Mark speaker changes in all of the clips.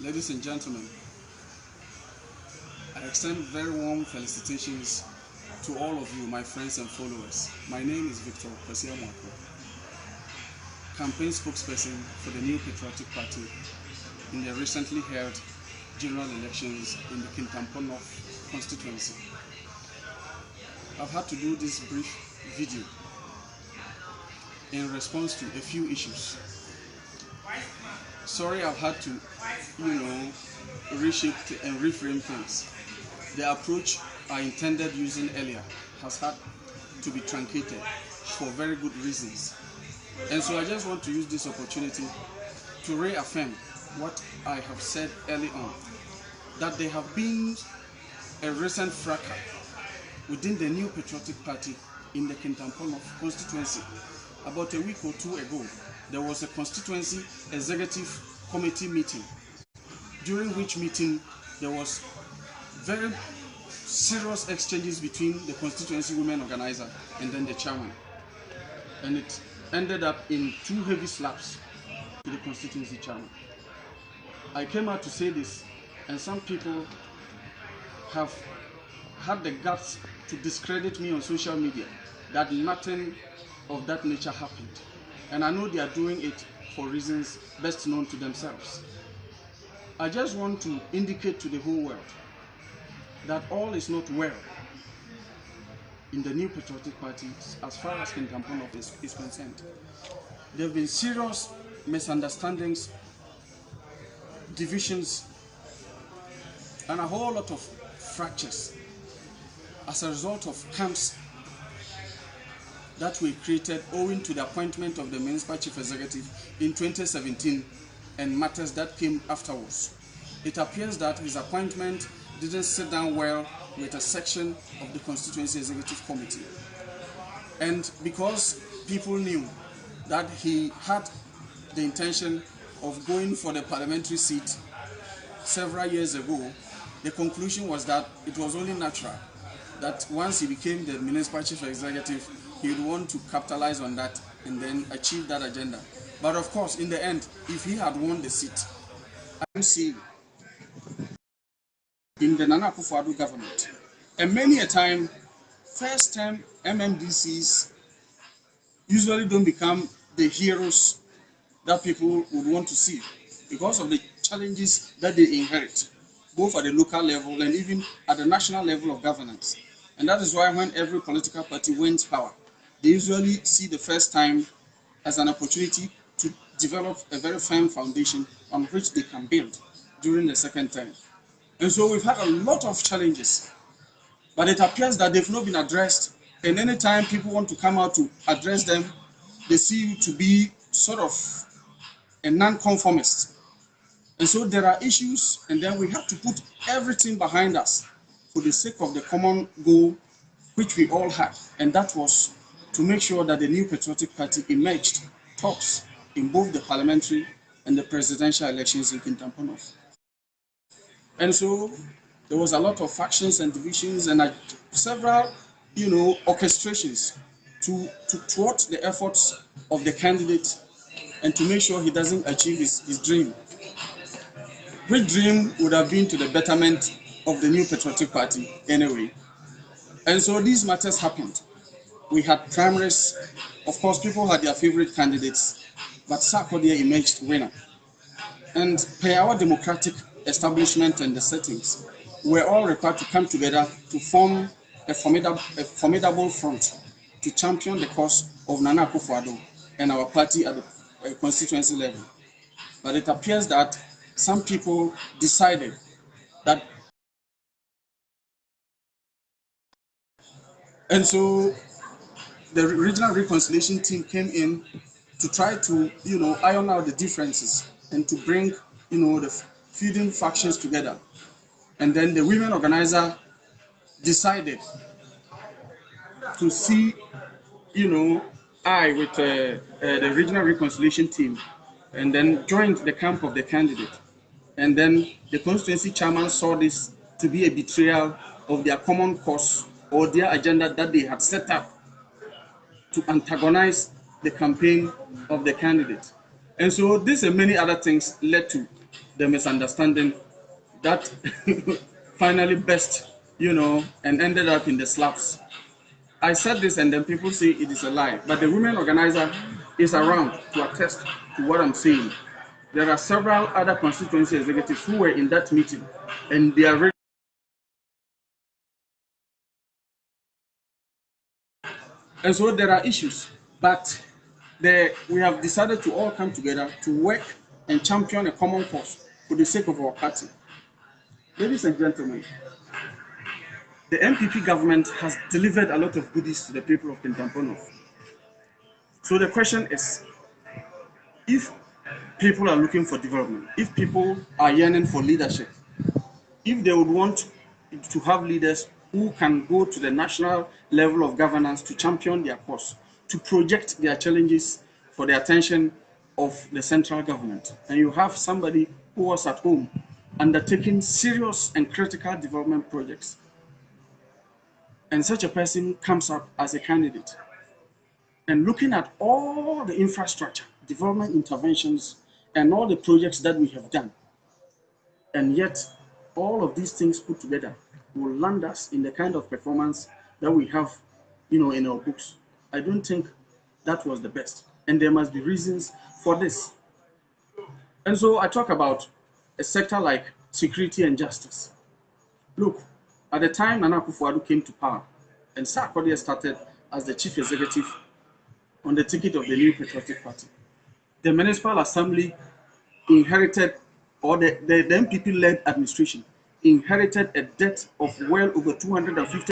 Speaker 1: Ladies and gentlemen, I extend very warm felicitations to all of you, my friends and followers. My name is Victor Kwesiamwako, campaign spokesperson for the New Patriotic Party in the recently held general elections in the Kintampo North constituency. I've had to do this brief video in response to a few issues. Sorry, I've had to, reshape and reframe things. The approach I intended using earlier has had to be truncated for very good reasons. And so I just want to use this opportunity to reaffirm what I have said early on, that there have been a recent fracas within the New Patriotic Party in the Kintampo North constituency. About a week or two ago, there was a constituency executive committee meeting, during which meeting there was very serious exchanges between the constituency women organizer and then the chairman. And it ended up in two heavy slaps to the constituency chairman. I came out to say this, and some people have had the guts to discredit me on social media, that nothing of that nature happened. And I know they are doing it for reasons best known to themselves. I just want to indicate to the whole world that all is not well in the New Patriotic Party as far as Kintampo North is concerned. There have been serious misunderstandings, divisions, and a whole lot of fractures as a result of camps that were created owing to the appointment of the municipal chief executive in 2017 and matters that came afterwards. It appears that his appointment didn't sit down well with a section of the constituency executive committee. And because people knew that he had the intention of going for the parliamentary seat several years ago, the conclusion was that it was only natural that once he became the municipal chief executive, he would want to capitalize on that and then achieve that agenda. But of course, in the end, if he had won the seat, I'm seeing in the Nana Akufo-Addo government, and many a time, first-time MMDCs usually don't become the heroes that people would want to see because of the challenges that they inherit, both at the local level and even at the national level of governance. And that is why when every political party wins power, they usually see the first time as an opportunity to develop a very firm foundation on which they can build during the second term. And so we've had a lot of challenges, but it appears that they've not been addressed. And anytime people want to come out to address them, they seem to be sort of a non-conformist. And so there are issues, and then we have to put everything behind us for the sake of the common goal which we all had, and that was to make sure that the New Patriotic Party emerged tops in both the parliamentary and the presidential elections in Kintampo North. And so there was a lot of factions and divisions and several, orchestrations to thwart the efforts of the candidate and to make sure he doesn't achieve his dream. Which dream would have been to the betterment of the New Patriotic Party anyway. And so these matters happened. We had primaries. Of course, people had their favorite candidates, but Sarkodie emerged winner. And per our democratic establishment and the settings, we're all required to come together to form a formidable front to champion the cause of Nana Akufo-Addo and our party at the constituency level. But it appears that some people decided that. And so the regional reconciliation team came in to try to, iron out the differences and to bring, the feuding factions together. And then the women organizer decided to see, I with the regional reconciliation team, and then joined the camp of the candidate. And then the constituency chairman saw this to be a betrayal of their common cause or their agenda that they had set up to antagonize the campaign of the candidate. And so this and many other things led to the misunderstanding that finally burst, and ended up in the slaps. I said this and then people say it is a lie, but the women organizer is around to attest to what I'm saying. There are several other constituency executives who were in that meeting, and they are ready. And so there are issues, but we have decided to all come together to work and champion a common cause for the sake of our party. Ladies and gentlemen, the NPP government has delivered a lot of goodies to the people of Kintampo. So the question is, if people are looking for development, if people are yearning for leadership, if they would want to have leaders who can go to the national level of governance to champion their cause, to project their challenges for the attention of the central government, and you have somebody who was at home undertaking serious and critical development projects, and such a person comes up as a candidate, and looking at all the infrastructure, development interventions, and all the projects that we have done, and yet all of these things put together will land us in the kind of performance that we have, in our books. I don't think that was the best, and there must be reasons for this. And so I talk about a sector like security and justice. Look, at the time Nana Akufo-Addo came to power, and Sarkodie started as the chief executive on the ticket of the New Patriotic Party, the Municipal Assembly inherited, or the NPP-led administration inherited a debt of well over 250,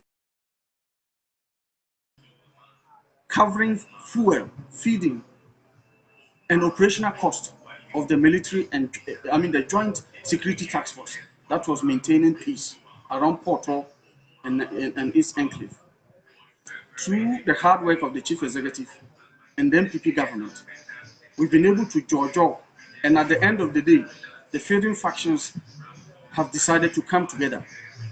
Speaker 1: covering fuel, feeding, and operational cost of the military and the Joint Security Task Force that was maintaining peace around Porto and East Enclave. Through the hard work of the chief executive and the NPP government, we've been able to jaw, and at the end of the day, the feuding factions have decided to come together.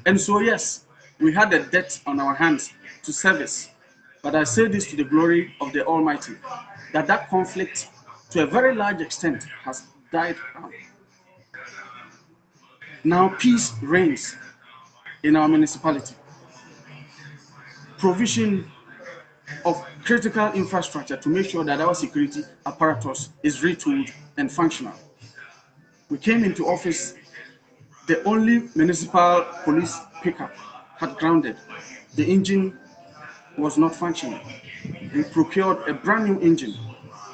Speaker 1: And so, yes, we had a debt on our hands to service, but I say this to the glory of the Almighty, that conflict, to a very large extent, has died down. Now peace reigns in our municipality. Provision of critical infrastructure to make sure that our security apparatus is retooled and functional. We came into office, the only municipal police pickup had grounded. The engine was not functioning. We procured a brand new engine,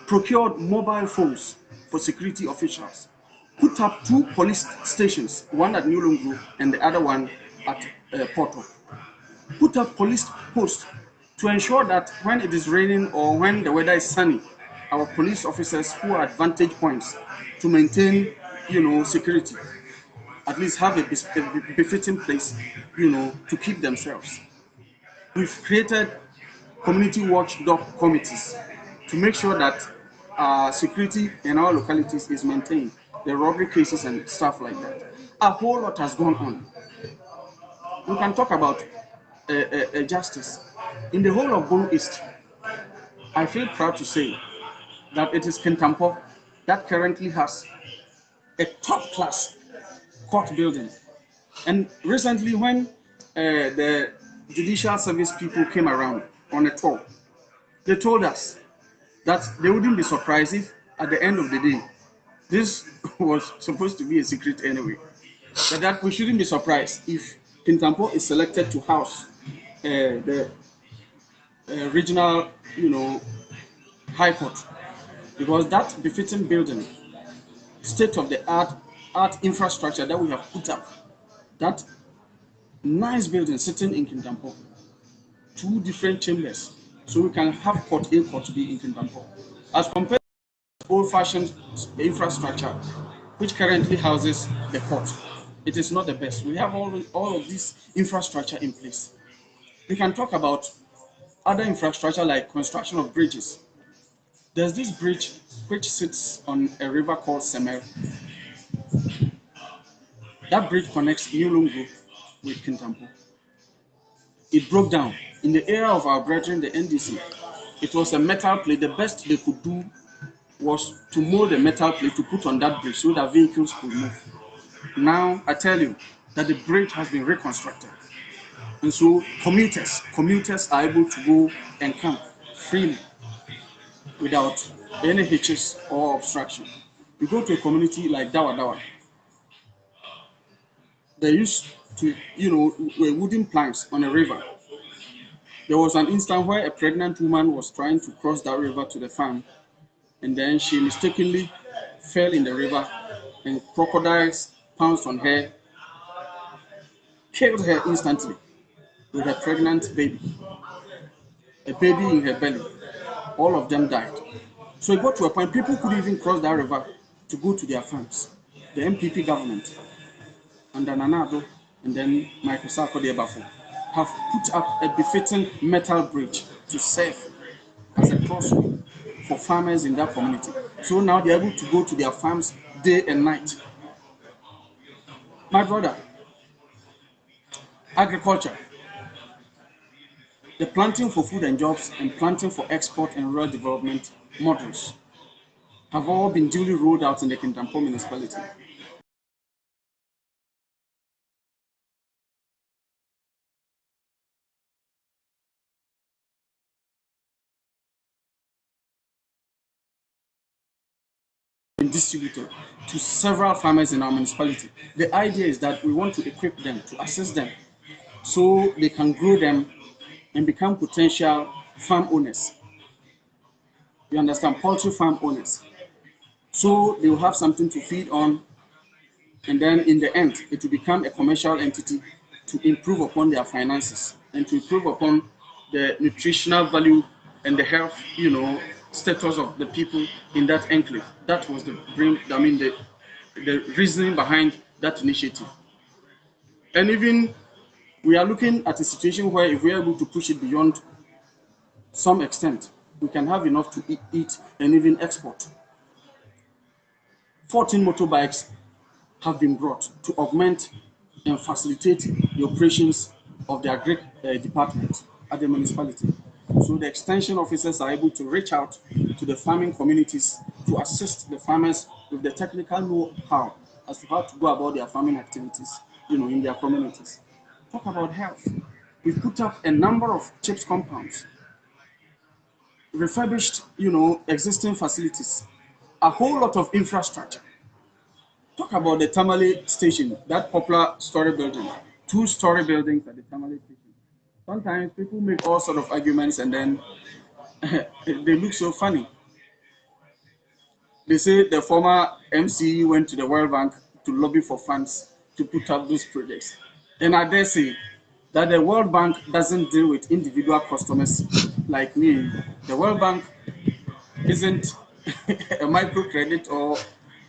Speaker 1: procured mobile phones for security officials, put up 2 police stations, one at New Lungu and the other one at Porto. Put up police posts to ensure that when it is raining or when the weather is sunny, our police officers who are at vantage points to maintain, security, at least have a befitting place, to keep themselves. We've created community watchdog committees to make sure that security in our localities is maintained, the robbery cases and stuff like that. A whole lot has gone on. We can talk about justice. In the whole of Bono East, I feel proud to say that it is Kintampo that currently has a top-class court building. And recently, when the judicial service people came around on a tour, they told us that they wouldn't be surprised if, at the end of the day, this was supposed to be a secret anyway, but that we shouldn't be surprised if Kintampo is selected to house the regional, high court, because that befitting building, state-of-the-art infrastructure that we have put up, that nice building sitting in Kintampo, 2 different chambers, so we can have court A, court B in Kintampo, as compared to old-fashioned infrastructure, which currently houses the court. It is not the best. We have all of this infrastructure in place. We can talk about other infrastructure like construction of bridges. There's this bridge which sits on a river called Semer. That bridge connects New Lungu with Kintampo. It broke down. In the era of our brethren, the NDC, it was a metal plate. The best they could do was to mold a metal plate to put on that bridge so that vehicles could move. Now I tell you that the bridge has been reconstructed. And so commuters are able to go and come freely without any hitches or obstruction. You go to a community like Dawa Dawa, they used to, wooden planks on a river. There was an instant where a pregnant woman was trying to cross that river to the farm, and then she mistakenly fell in the river, and crocodiles pounced on her, killed her instantly with her pregnant baby, a baby in her belly. All of them died. So it got to a point people could even cross that river to go to their farms. The NPP government under Nanado and then Michael Sarkodie Bafo have put up a befitting metal bridge to serve as a crossway for farmers in that community. So now they're able to go to their farms day and night. My brother, agriculture, the planting for food and jobs and planting for export and rural development models have all been duly rolled out in the Kintampo municipality. Been distributed to several farmers in our municipality. The idea is that we want to equip them, to assist them, so they can grow them and become potential farm owners. You understand? Poultry farm owners. So they will have something to feed on, and then in the end, it will become a commercial entity to improve upon their finances and to improve upon the nutritional value and the health, status of the people in that enclave. That was the reasoning behind that initiative. And even we are looking at a situation where if we are able to push it beyond some extent, we can have enough to eat and even export. 14 motorbikes have been brought to augment and facilitate the operations of the agri department at the municipality. So the extension officers are able to reach out to the farming communities to assist the farmers with the technical know-how as to how to go about their farming activities, in their communities. Talk about health. We've put up a number of CHIPS compounds, refurbished, existing facilities, a whole lot of infrastructure. Talk about the Tamale station, that popular story building, 2-story buildings at the Tamale station. Sometimes people make all sort of arguments and then they look so funny. They say the former MCE went to the World Bank to lobby for funds to put up those projects. And I dare say that the World Bank doesn't deal with individual customers like me. The World Bank isn't a microcredit or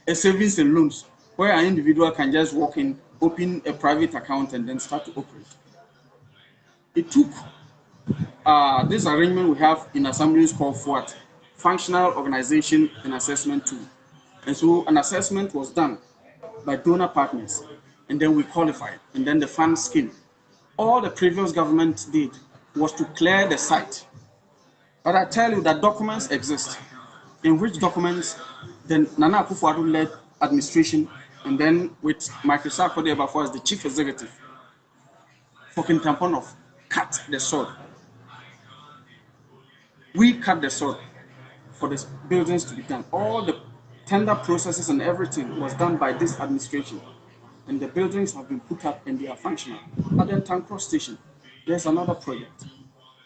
Speaker 1: a savings and loans where an individual can just walk in, open a private account, and then start to operate. It took this arrangement we have in assemblies called FOAT, Functional Organization and Assessment Tool. And so an assessment was done by donor partners, and then we qualified, and then the funds came. All the previous government did was to clear the site. But I tell you that documents exist, in which documents the Nana Akufo-Addo led administration, and then with Michael Sarkodie Bafo as the chief executive for Kintampo cut the sword. We cut the sword for the buildings to be done. All the tender processes and everything was done by this administration, and the buildings have been put up and they are functional. At the Tancross station, there's another project.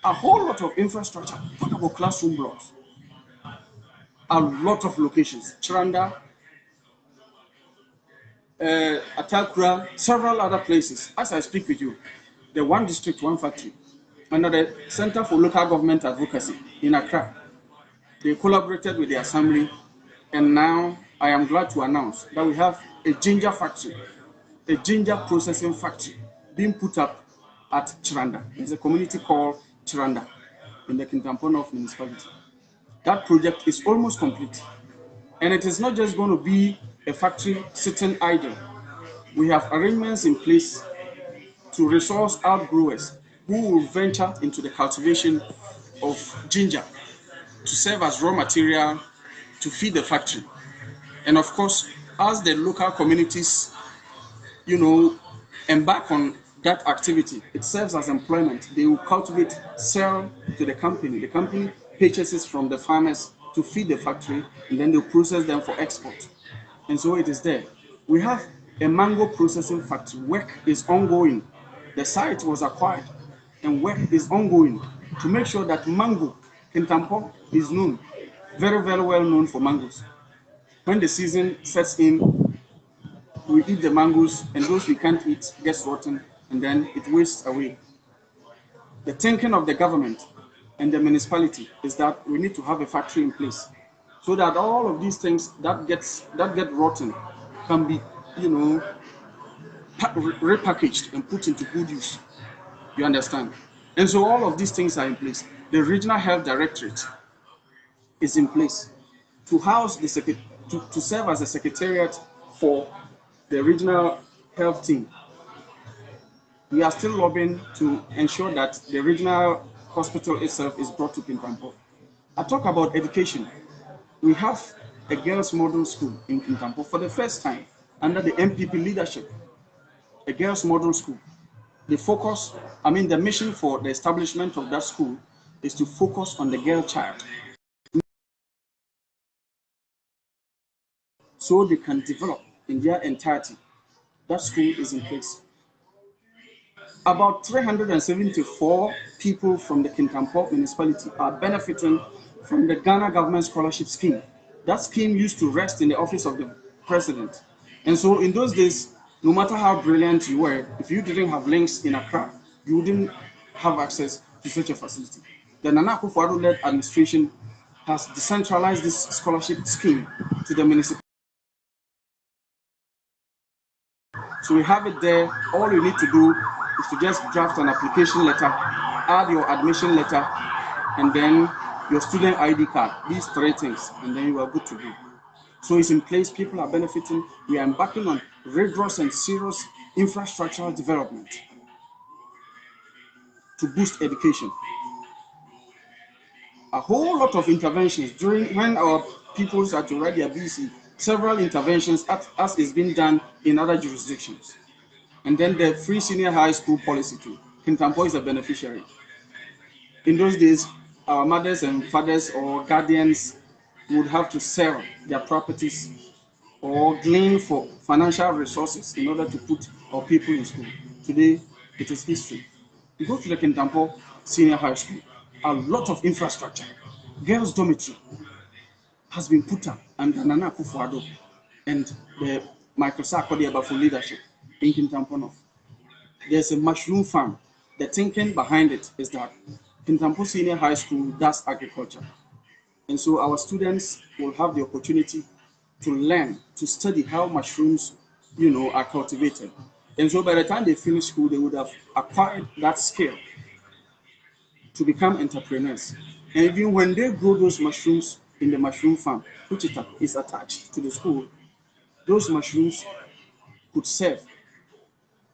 Speaker 1: A whole lot of infrastructure. Talk about classroom blocks. A lot of locations. Chiranda, Atakura, several other places. As I speak with you, the One District, One Factory, under the Center for Local Government Advocacy in Accra, they collaborated with the Assembly, and now I am glad to announce that we have a ginger factory, a ginger processing factory being put up at Chiranda. There's a community called Chiranda in the Kintampo North municipality. That project is almost complete. And it is not just going to be a factory sitting idle. We have arrangements in place to resource outgrowers who will venture into the cultivation of ginger to serve as raw material to to feed the factory. And of course, as the local communities, embark on that activity, it serves as employment. They will cultivate, sell to the company. The company purchases from the farmers to feed the factory, and then they'll process them for export. And so it is there. We have a mango processing factory. Work is ongoing. The site was acquired, and work is ongoing to make sure that mango, Kintampo, is known, very, very well known for mangoes. When the season sets in, we eat the mangoes, and those we can't eat gets rotten, and then it wastes away. The thinking of the government and the municipality is that we need to have a factory in place, so that all of these things that get rotten can be, repackaged and put into good use. You understand? And so all of these things are in place. The regional health directorate is in place to house to serve as a secretariat for the regional health team. We are still lobbying to ensure that the regional hospital itself is brought to Kintampo. I talk about education. We have a girls' model school in Kintampo for the first time under the NPP leadership. A girls' model school. The mission for the establishment of that school is to focus on the girl child, so they can develop in their entirety. That school is in place. About 374 people from the Kintampo municipality are benefiting from the Ghana government scholarship scheme. That scheme used to rest in the office of the president. And so in those days, no matter how brilliant you were, if you didn't have links in Accra, you wouldn't have access to such a facility. The Nana Akufo-Addo-led administration has decentralized this scholarship scheme to the municipality. So we have it there. All you need to do is to just draft an application letter, add your admission letter, and then your student ID card. These three things, and then you are good to go. So it's in place. People are benefiting. We are embarking on rigorous and serious infrastructural development to boost education. A whole lot of interventions during when our peoples are already busy. Several interventions as is being done in other jurisdictions. And then the free senior high school policy too. Kintampo is a beneficiary. In those days, our mothers and fathers or guardians would have to sell their properties or glean for financial resources in order to put our people in school. Today, it is history. You go to the Kintampo Senior High School, a lot of infrastructure. Girls' dormitory has been put up under Nana Akufo-Addo and the Michael Sarkodie for leadership in Kintampo North. There's a mushroom farm. The thinking behind it is that Kintampo Senior High School does agriculture. And so our students will have the opportunity to learn, to study how mushrooms, are cultivated. And so by the time they finish school, they would have acquired that skill to become entrepreneurs. And even when they grow those mushrooms in the mushroom farm, which is attached to the school, those mushrooms could serve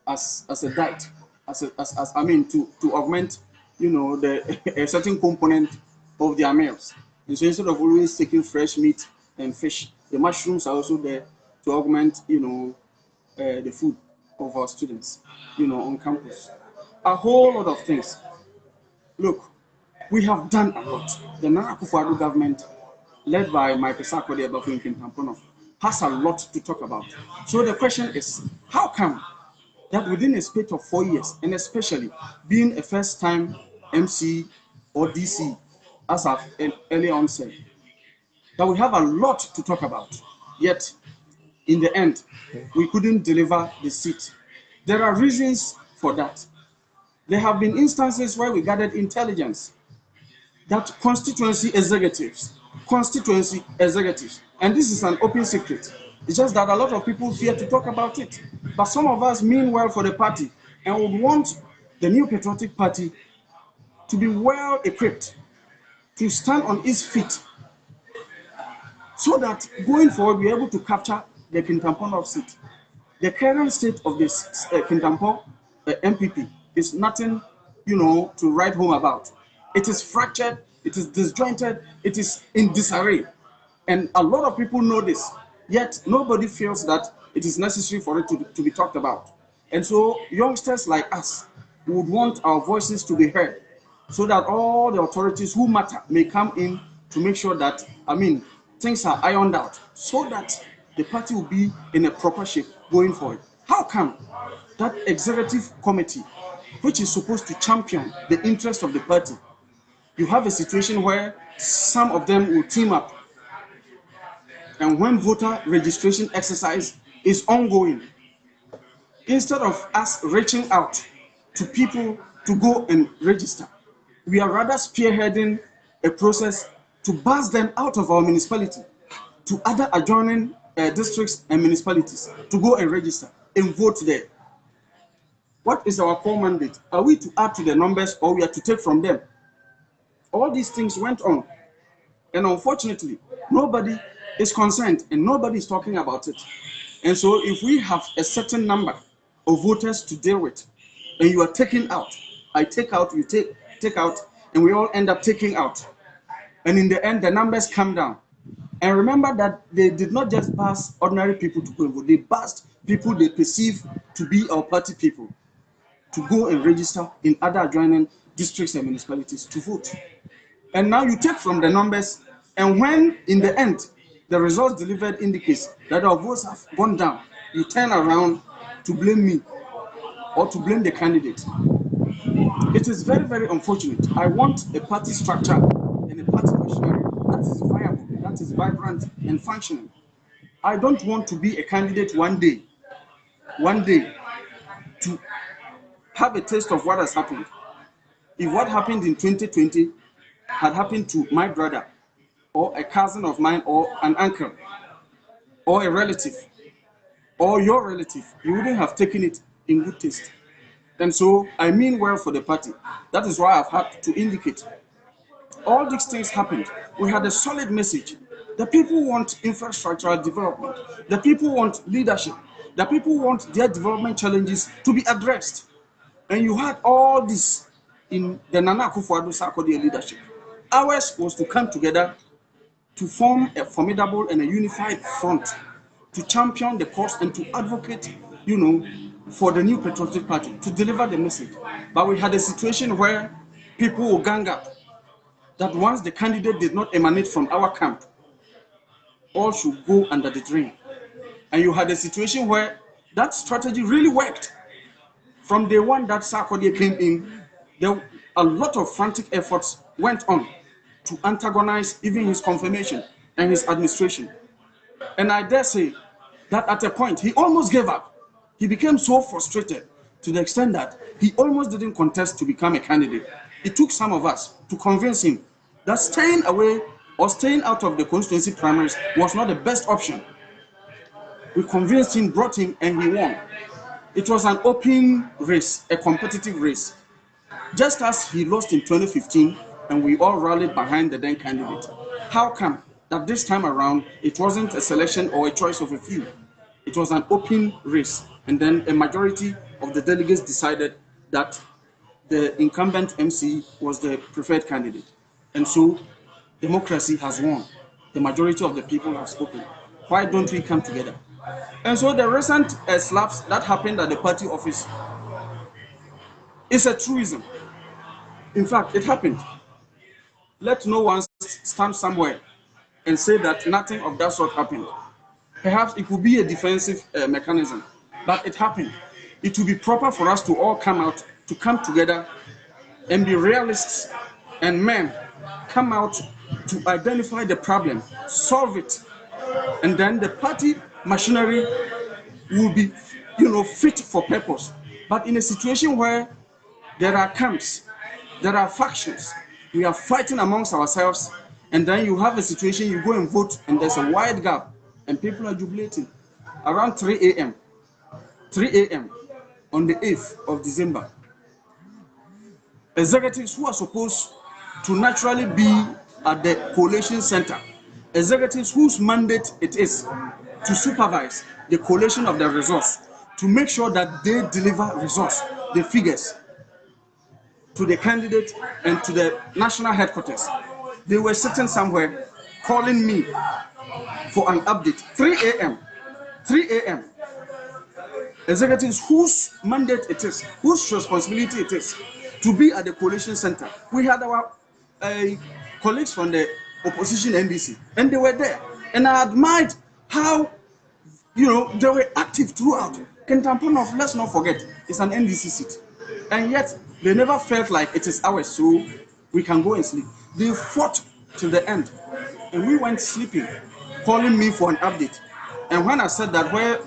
Speaker 1: as a diet, to augment, a certain component of their meals. And so instead of always taking fresh meat and fish, the mushrooms are also there to augment, the food of our students, on campus. A whole lot of things. Look, we have done a lot. The Nana Akufo-Addo government, led by Michael Sarkodie in Kintampo, has a lot to talk about. So the question is, how come that within a space of 4 years, and especially being a first-time MC or DC, as I've earlier on said, that we have a lot to talk about, yet in the end, we couldn't deliver the seat. There are reasons for that. There have been instances where we gathered intelligence that constituency executives, and this is an open secret. It's just that a lot of people fear to talk about it. But some of us mean well for the party and would want the New Patriotic Party to be well equipped to stand on its feet, so that going forward we're able to capture the Kintampo North seat. The current state of this Kintampo NPP is nothing, to write home about. It is fractured, it is disjointed, it is in disarray. And a lot of people know this, yet nobody feels that it is necessary for it to be talked about. And so youngsters like us would want our voices to be heard so that all the authorities who matter may come in to make sure that, things are ironed out so that the party will be in a proper shape going forward. How come that executive committee, which is supposed to champion the interest of the party, you have a situation where some of them will team up, and when voter registration exercise is ongoing, instead of us reaching out to people to go and register, we are rather spearheading a process to buzz them out of our municipality to other adjoining districts and municipalities to go and register and vote there. What is our core mandate? Are we to add to the numbers, or we are to take from them? All these things went on, and unfortunately, nobody is concerned and nobody is talking about it. And so if we have a certain number of voters to deal with, and you are taking out, I take out, you take out, and we all end up taking out. And in the end, the numbers come down. And remember that they did not just pass ordinary people to go and vote, they passed people they perceive to be our party people to go and register in other adjoining districts and municipalities to vote. And now you take from the numbers, and when in the end the results delivered indicates that our votes have gone down, you turn around to blame me or to blame the candidate. It is very, very unfortunate. I want a party structure and a party machinery that is viable, that is vibrant and functioning. I don't want to be a candidate one day to have a taste of what has happened. If what happened in 2020 had happened to my brother or a cousin of mine or an uncle or a relative or your relative, you wouldn't have taken it in good taste. And so I mean well for the party. That is why I've had to indicate. All these things happened. We had a solid message. The people want infrastructural development. The people want leadership. The people want their development challenges to be addressed. And you had all this in the Nana Akufo-Addo Sarkodie leadership. Ours was to come together to form a formidable and a unified front to champion the cause and to advocate, for the new patriotic party, to deliver the message. But we had a situation where people will gang up that once the candidate did not emanate from our camp, all should go under the drain. And you had a situation where that strategy really worked. From day one that Sarkodie came in, a lot of frantic efforts went on to antagonize even his confirmation and his administration. And I dare say that at a point he almost gave up. He became so frustrated to the extent that he almost didn't contest to become a candidate. It took some of us to convince him that staying away or staying out of the constituency primaries was not the best option. We convinced him, brought him, and he won. It was an open race, a competitive race. Just as he lost in 2015 and we all rallied behind the then candidate. How come that this time around it wasn't a selection or a choice of a few? It was an open race, and then a majority of the delegates decided that the incumbent MC was the preferred candidate. And so democracy has won. The majority of the people have spoken. Why don't we come together? And so the recent slaps that happened at the party office is a truism. In fact, it happened. Let no one stand somewhere and say that nothing of that sort happened. Perhaps it could be a defensive mechanism, but it happened. It will be proper for us to all come out, to come together and be realists and men, come out to identify the problem, solve it, and then the party machinery will be, fit for purpose. But in a situation where there are camps, there are factions, we are fighting amongst ourselves, and then you have a situation, you go and vote, and there's a wide gap, and people are jubilating. Around 3 a.m. On the 8th of December, executives who are supposed to naturally be at the collation center, executives whose mandate it is to supervise the collation of the results, to make sure that they deliver results, the figures, to the candidate and to the national headquarters. They were sitting somewhere calling me for an update. 3 a.m. 3 a.m. Executives whose mandate it is, whose responsibility it is to be at the coalition center. We had our colleagues from the opposition NDC, and they were there. And I admired how, they were active throughout. Kintampo, let's not forget, is an NDC seat. And yet, they never felt like it is ours, so we can go and sleep. They fought till the end. And we went sleeping, calling me for an update. And when I said that where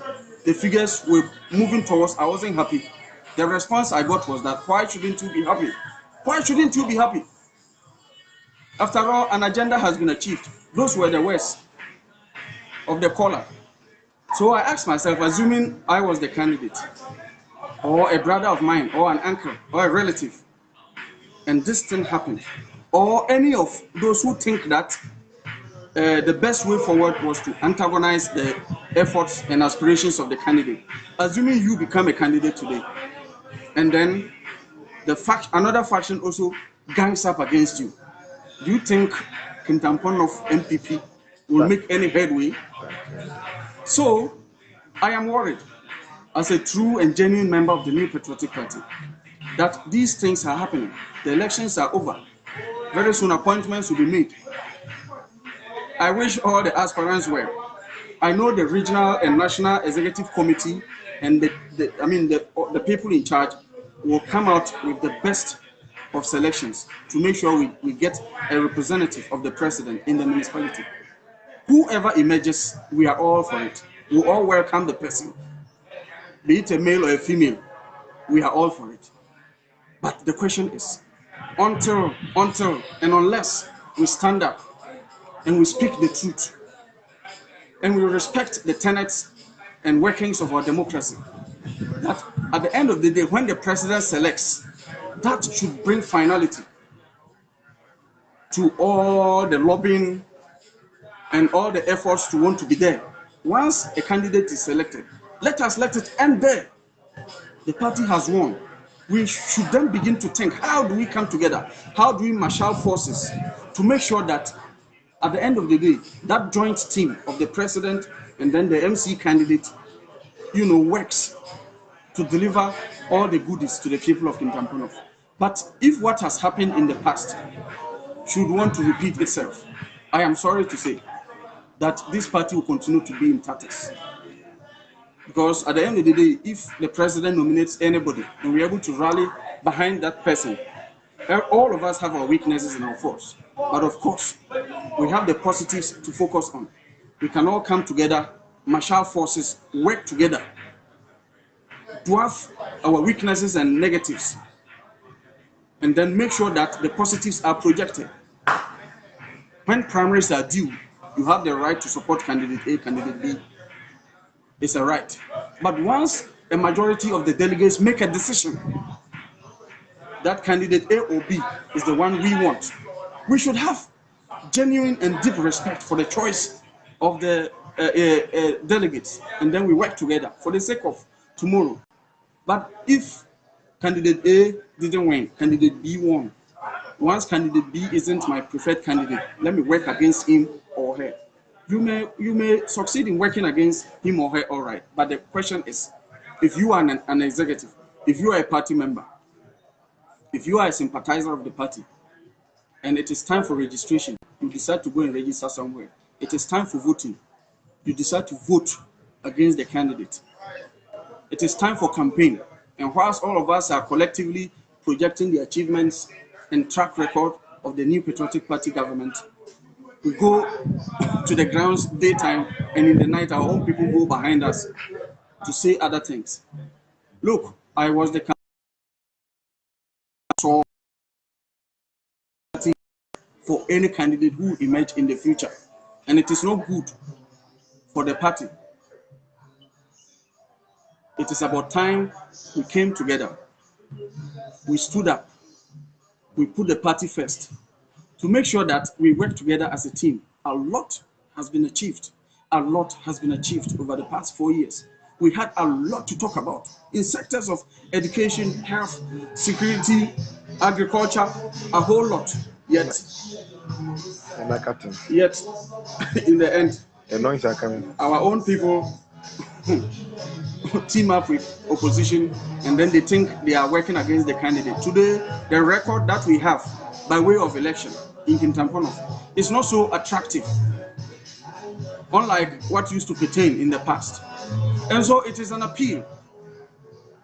Speaker 1: the figures were moving towards, I wasn't happy. The response I got was that, why shouldn't you be happy? Why shouldn't you be happy? After all, an agenda has been achieved. Those were the words of the caller. So I asked myself, assuming I was the candidate, or a brother of mine, or an uncle, or a relative, and this thing happened, or any of those who think that the best way forward was to antagonize the efforts and aspirations of the candidate. Assuming you become a candidate today, and then another faction also gangs up against you, do you think Kintampo of NPP will make any headway? So, I am worried, as a true and genuine member of the New Patriotic Party, that these things are happening. The elections are over. Very soon appointments will be made. I wish all the aspirants well. I know the regional and national executive committee and the people in charge will come out with the best of selections to make sure we get a representative of the president in the municipality. Whoever emerges, we are all for it. We all welcome the person, be it a male or a female. We are all for it. But the question is, until and unless we stand up and we speak the truth and we respect the tenets and workings of our democracy, that at the end of the day, when the president selects, that should bring finality to all the lobbying and all the efforts to want to be there. Once a candidate is selected, let it end there. The party has won. We should then begin to think, how do we come together? How do we marshal forces to make sure that at the end of the day, that joint team of the president and then the MC candidate, works to deliver all the goodies to the people of Kintampo. But if what has happened in the past should want to repeat itself, I am sorry to say that this party will continue to be in tatters. Because at the end of the day, if the president nominates anybody and we're able to rally behind that person, all of us have our weaknesses and our faults. But of course, we have the positives to focus on. We can all come together, marshal forces, work together, dwarf our weaknesses and negatives, and then make sure that the positives are projected. When primaries are due, you have the right to support candidate A, candidate B. It's a right. But once a majority of the delegates make a decision that candidate A or B is the one we want, we should have genuine and deep respect for the choice of the delegates, and then we work together for the sake of tomorrow. But if candidate A didn't win, candidate B won, once candidate B isn't my preferred candidate, let me work against him or her. You may succeed in working against him or her, all right. But the question is, if you are an executive, if you are a party member, if you are a sympathizer of the party, and it is time for registration, you decide to go and register somewhere. It is time for voting. You decide to vote against the candidate. It is time for campaign. And whilst all of us are collectively projecting the achievements and track record of the New Patriotic Party government, we go to the grounds daytime, and in the night our own people go behind us to say other things. Look, I was the for any candidate who emerge in the future, and it is not good for the party. It is about time we came together, we stood up, we put the party first to make sure that we work together as a team. A lot has been achieved. A lot has been achieved over the past 4 years. We had a lot to talk about in sectors of education, health, security, agriculture, a whole lot. Yet, yet, in the end, our own people team up with opposition, and then they think they are working against the candidate. Today, the record that we have by way of election in Kintampo is not so attractive, unlike what used to pertain in the past. And so it is an appeal,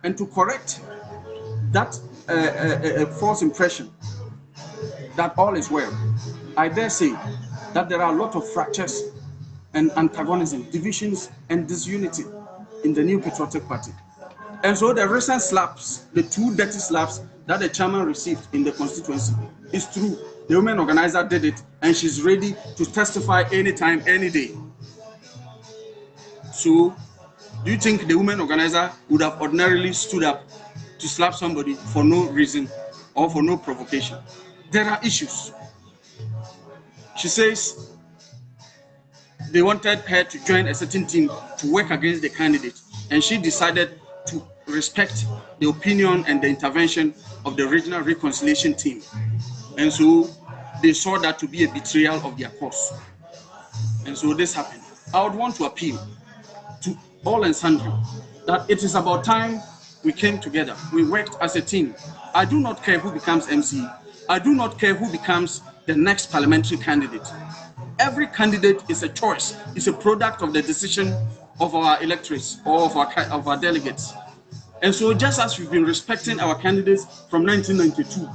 Speaker 1: and to correct that false impression that all is well. I dare say that there are a lot of fractures and antagonism, divisions and disunity in the New Patriotic Party. And so the recent slaps, the 2 dirty slaps that the chairman received in the constituency, is true. The women organizer did it, and she's ready to testify anytime, any day. So, do you think the women organizer would have ordinarily stood up to slap somebody for no reason or for no provocation? There are issues. She says they wanted her to join a certain team to work against the candidate, and she decided to respect the opinion and the intervention of the regional reconciliation team. And so they saw that to be a betrayal of their cause. And so this happened. I would want to appeal to all and sundry that it is about time we came together. We worked as a team. I do not care who becomes MC. I do not care who becomes the next parliamentary candidate. Every candidate is a choice. It's a product of the decision of our electorates or of our delegates. And so just as we've been respecting our candidates from 1992,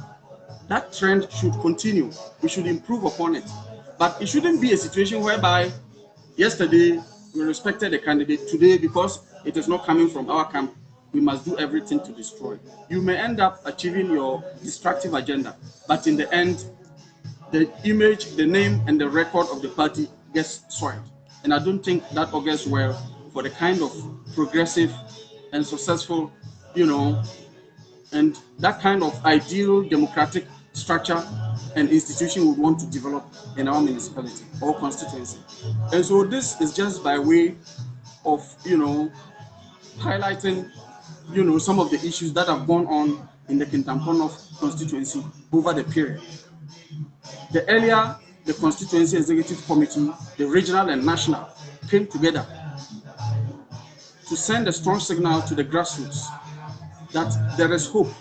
Speaker 1: that trend should continue. We should improve upon it. But it shouldn't be a situation whereby yesterday we respected a candidate, today because it is not coming from our camp, we must do everything to destroy. You may end up achieving your destructive agenda, but in the end, the image, the name, and the record of the party gets soiled. And I don't think that augurs well for the kind of progressive and successful, and that kind of ideal democratic structure and institution we want to develop in our municipality or constituency. And so this is just by way of, highlighting, some of the issues that have gone on in the Kintampo constituency over the period. The earlier the constituency executive committee, the regional and national, came together to send a strong signal to the grassroots that there is hope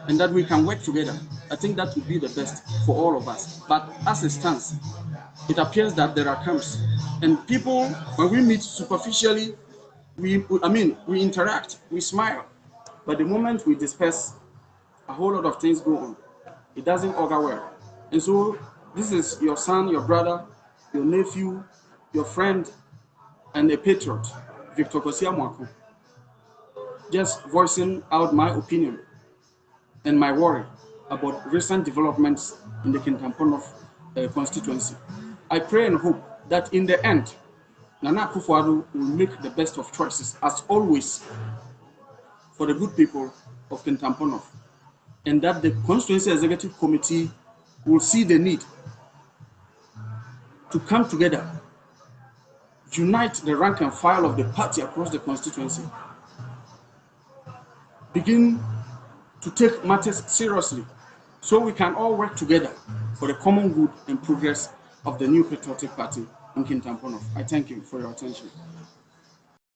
Speaker 1: and that we can work together. I think that would be the best for all of us. But as it stands, it appears that there are camps, and people, when we meet superficially, we interact, we smile, but the moment we disperse, a whole lot of things go on. It doesn't augur well. And so this is your son, your brother, your nephew, your friend, and a patriot, Victor Kosia Mwako, just voicing out my opinion and my worry about recent developments in the Kintampo constituency. I pray and hope that in the end, Nana Akufo-Addo will make the best of choices, as always, for the good people of Kintampo, and that the Constituency Executive Committee will see the need to come together, unite the rank and file of the party across the constituency, begin to take matters seriously, so we can all work together for the common good and progress of the New Patriotic Party in Kintampo. I thank you for your attention.